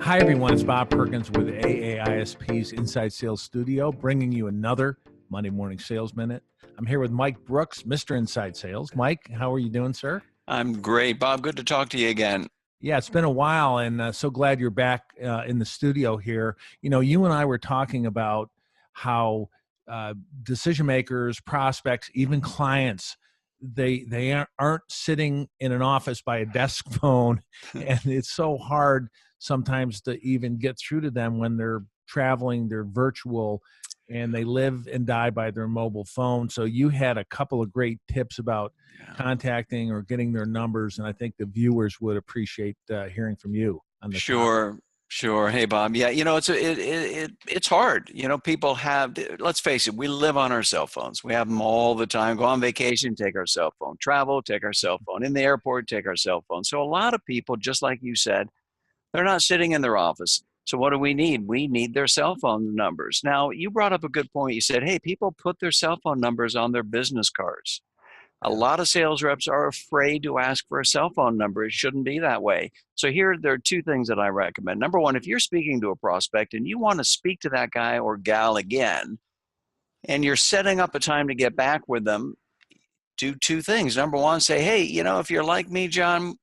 Hi, everyone. It's Bob Perkins with AA-ISP's Inside Sales Studio, bringing you another Monday Morning Sales Minute. I'm here with Mike Brooks, Mr. Inside Sales. Mike, how are you doing, sir? I'm great, Bob. Good to talk to you again. Yeah, it's been a while, and so glad you're back in the studio here. You know, you and I were talking about how decision makers, prospects, even clients, they aren't sitting in an office by a desk phone, and it's so hard sometimes to even get through to them when they're traveling, they're virtual, and they live and die by their mobile phone. So you had a couple of great tips about contacting or getting their numbers, and I think the viewers would appreciate hearing from you on the topic. Sure. Hey, Bob. Yeah, you know, it's hard. You know, people have, let's face it, we live on our cell phones. We have them all the time. Go on vacation, take our cell phone. Travel, take our cell phone. In the airport, take our cell phone. So a lot of people, just like you said, they're not sitting in their office. So what do we need? We need their cell phone numbers. Now, you brought up a good point. You said, hey, people put their cell phone numbers on their business cards. A lot of sales reps are afraid to ask for a cell phone number. It shouldn't be that way. So there are two things that I recommend. Number one, if you're speaking to a prospect and you want to speak to that guy or gal again, and you're setting up a time to get back with them, do two things. Number one, say, hey, you know, if you're like me, John,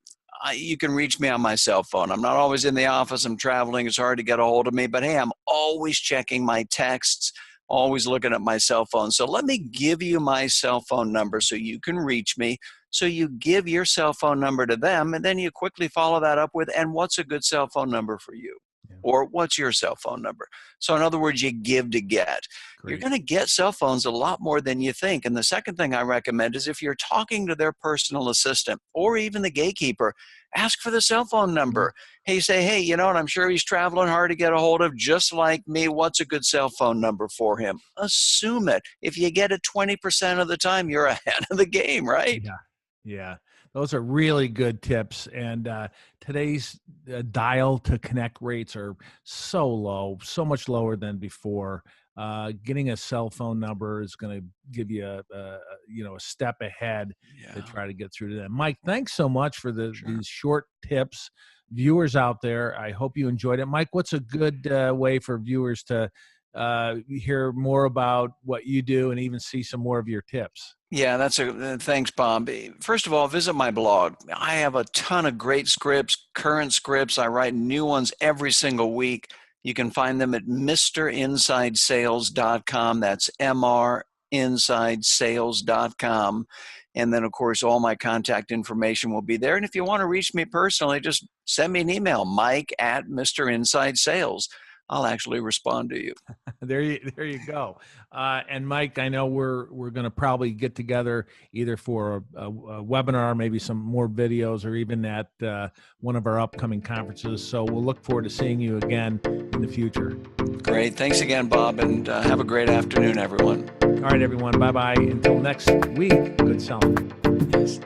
you can reach me on my cell phone. I'm not always in the office. I'm traveling. It's hard to get a hold of me. But hey, I'm always checking my texts, always looking at my cell phone. So let me give you my cell phone number so you can reach me. So you give your cell phone number to them, and then you quickly follow that up with, and what's a good cell phone number for you? Yeah. Or what's your cell phone number? So in other words, you give to get. Great. You're going to get cell phones a lot more than you think. And the second thing I recommend is if you're talking to their personal assistant or even the gatekeeper, ask for the cell phone number. Hey, say, hey, you know what? I'm sure he's traveling hard to get a hold of, just like me. What's a good cell phone number for him? Assume it. If you get it 20% of the time, you're ahead of the game, right? Yeah. Those are really good tips. And today's dial to connect rates are so low, so much lower than before. Getting a cell phone number is going to give you a step ahead to try to get through to them. Mike, thanks so much for these short tips. Viewers out there, I hope you enjoyed it. Mike, what's a good way for viewers to hear more about what you do and even see some more of your tips? Yeah, thanks, Bob. First of all, visit my blog. I have a ton of great scripts, current scripts. I write new ones every single week. You can find them at mrinsidesales.com. That's mrinsidesales.com. And then, of course, all my contact information will be there. And if you want to reach me personally, just send me an email, mike@mrinsidesales. I'll actually respond to you. There you go. And Mike, I know we're going to probably get together either for a webinar, maybe some more videos, or even at one of our upcoming conferences. So we'll look forward to seeing you again in the future. Great. Thanks again, Bob, and have a great afternoon, everyone. All right, everyone. Bye-bye. Until next week, good selling. Yes.